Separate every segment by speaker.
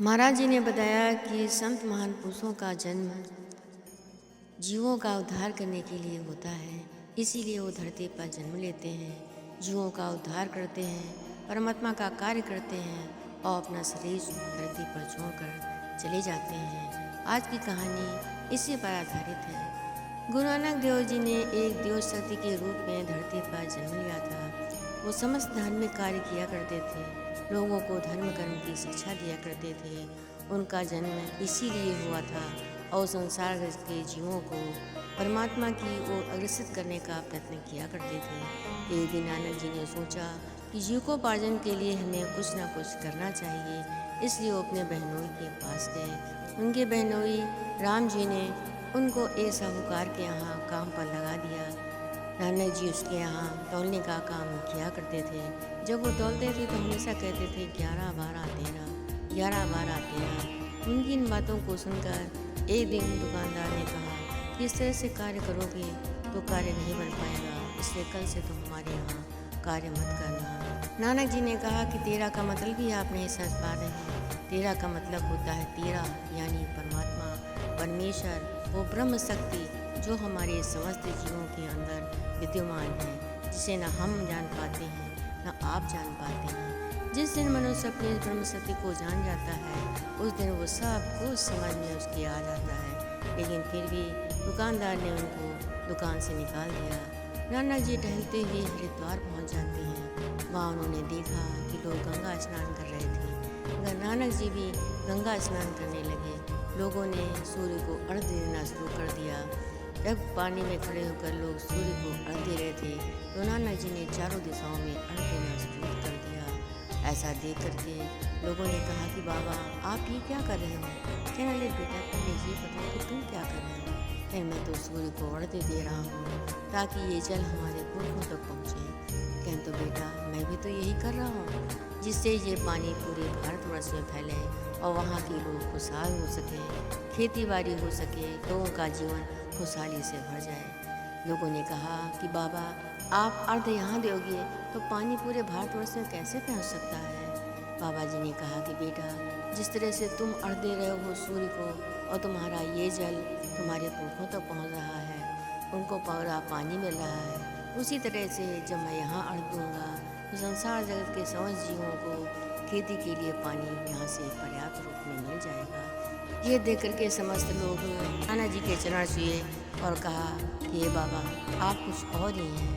Speaker 1: महाराज जी ने बताया कि संत महान पुरुषों का जन्म जीवों का उद्धार करने के लिए होता है, इसीलिए वो धरती पर जन्म लेते हैं, जीवों का उद्धार करते हैं, परमात्मा का कार्य करते हैं और अपना शरीर धरती पर छोड़कर चले जाते हैं। आज की कहानी इसी पर आधारित है। गुरु नानक देव जी ने एक देव शक्ति के रूप में धरती पर जन्म लिया था। वो समस्त धार्मिक कार्य किया करते थे, लोगों को धर्म कर्म की शिक्षा दिया करते थे। उनका जन्म इसीलिए हुआ था और संसार के जीवों को परमात्मा की ओर अग्रसित करने का प्रयत्न किया करते थे। एक दिन नानक जी ने सोचा कि जीविकोपार्जन के लिए हमें कुछ ना कुछ करना चाहिए, इसलिए वो अपने बहनोई के पास गए। उनके बहनोई राम जी ने उनको एक साहूकार के यहाँ काम पर लगा दिया। नानक जी उसके यहाँ तौलने का काम किया करते थे। जब वो तौलते थे तो हमेशा कहते थे 11 12 13, 11 12 13। उनकी इन बातों को सुनकर एक दिन दुकानदार ने कहा कि इस तरह से कार्य करोगे तो कार्य नहीं बन पाएगा, इसलिए कल से तुम हमारे यहाँ कार्य मत करना। नानक जी ने कहा कि 13 का मतलब भी आप नहीं समझ पा रहे हैं। 13 का मतलब होता है 13 यानी परमात्मा, परमेश्वर, वो ब्रह्म शक्ति जो हमारे समस्त जीवों के अंदर विद्यमान है, जिसे न हम जान पाते हैं न आप जान पाते हैं। जिस दिन मनुष्य अपने ब्रह्म शक्ति को जान जाता है उस दिन वो सब कुछ समझ में उसके आ जाता है। लेकिन फिर भी दुकानदार ने उनको दुकान से निकाल दिया। नानक जी टहलते हुए हरिद्वार पहुंच जाते हैं। वहाँ उन्होंने देखा कि लोग गंगा स्नान कर रहे थे। नानक जी भी गंगा स्नान करने लगे। लोगों ने सूर्य को अर्घ्य देना शुरू कर दिया। जब पानी में खड़े होकर लोग सूर्य को अर्घ्य दे रहे थे तो नानक जी ने चारों दिशाओं में अर्घ्य देना शुरू कर दिया। ऐसा देख करके लोगों ने कहा कि बाबा आप ये क्या कर रहे हो? कहने लगे बेटा पहले ये बताओ कि तुम क्या कर रहे हो? फिर मैं तो सूर्य को अर्घ्य दे रहा हूँ ताकि ये जल हमारे पुरखों तक पहुँचे। कहने तो बेटा मैं भी तो यही कर रहा हूँ, जिससे ये पानी पूरे भारतवर्ष में फैले और वहाँ के लोग खुशहाल हो सके, खेती बाड़ी हो सके, लोगों का जीवन खुशहाली से भर जाए। लोगों ने कहा कि बाबा आप अर्घ्य यहाँ दोगे तो पानी पूरे भारतवर्ष में कैसे पहुँच सकता है? बाबा जी ने कहा कि बेटा जिस तरह से तुम अर्घ्य दे रहे हो सूर्य को और तुम्हारा ये जल तुम्हारे पुरखों तक पहुँच रहा है, उनको पूरा पानी मिल रहा है, उसी तरह से जब मैं यहाँ अर्घ्य दूँगा तो संसार जगत के समस्त जीवों को खेती के लिए पानी यहाँ से पर्याप्त रूप में मिल जाएगा। ये देख करके समस्त लोग नानक जी के चरण छुए और कहा कि ये बाबा आप कुछ और ही हैं,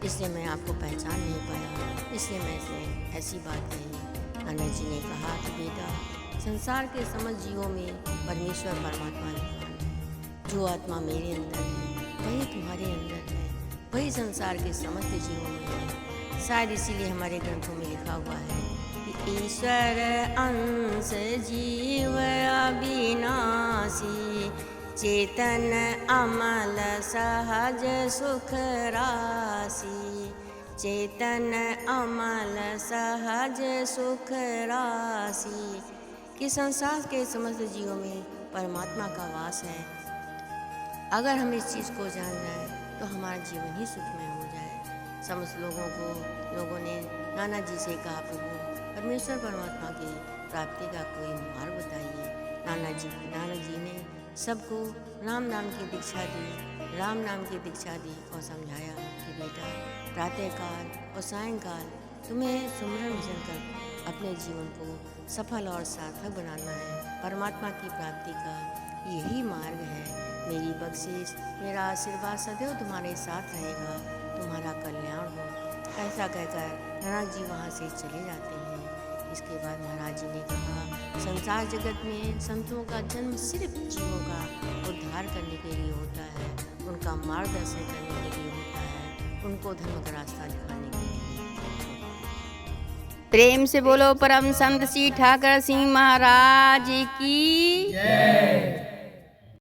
Speaker 1: इसलिए मैं आपको पहचान नहीं पाया, इसलिए मैं ऐसी बात कही। नानक जी ने कहा कि बेटा संसार के समस्त जीवों में परमेश्वर परमात्मा विद्यमान है। जो आत्मा मेरे अंदर है वही तुम्हारे अंदर है, वही संसार के समस्त जीवों में है। शायद इसीलिए हमारे ग्रंथों में लिखा हुआ है कि ईश्वर अंश जीव अविनाशी, चेतन अमल सहज सुख राशि, चेतन अमल सहज सुख राशि। कि संसार के समस्त जीवों में परमात्मा का वास है। अगर हम इस चीज़ को जान जाए तो हमारा जीवन ही सुखमय हो जाए। समस्त लोगों ने नानक जी से कहा प्रभु परमेश्वर परमात्मा की प्राप्ति का कोई मार्ग बताइए। नानक जी ने सबको राम नाम की दीक्षा दी, राम नाम की दीक्षा दी और समझाया कि बेटा प्रातःकाल और सायंकाल तुम्हें सुमिरन भजन कर अपने जीवन को सफल और सार्थक बनाना है। परमात्मा की प्राप्ति का यही मार्ग है। मेरी बख्शिश, मेरा आशीर्वाद सदैव तुम्हारे साथ रहेगा, तुम्हारा कल्याण हो। ऐसा कहकर नानक जी वहाँ से चले जाते हैं। इसके बाद महाराज जी ने कहा संसार जगत में संतों का जन्म सिर्फ जीवों का उद्धार करने के लिए होता है, उनका मार्गदर्शन करने के लिए होता है, उनको धर्म का रास्ता दिखाने के लिए।
Speaker 2: प्रेम से बोलो परम संत श्री ठाकर सिंह महाराज की जय।